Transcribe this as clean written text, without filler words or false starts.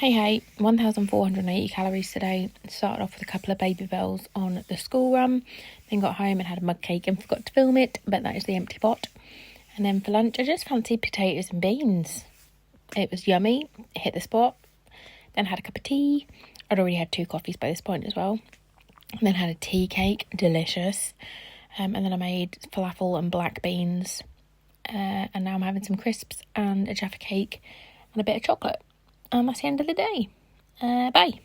Hey, 1,480 calories today. Started off with a couple of baby bells on the school run, then got home and had a mug cake and forgot to film it, but that is the empty pot. And then for lunch, I just fancied potatoes and beans. It was yummy, it hit the spot. Then had a cup of tea. I'd already had 2 coffees by this point as well. And then had a tea cake, delicious. And then I made falafel and black beans. And now I'm having some crisps and a Jaffa cake and a bit of chocolate. And that's the end of the day. Bye.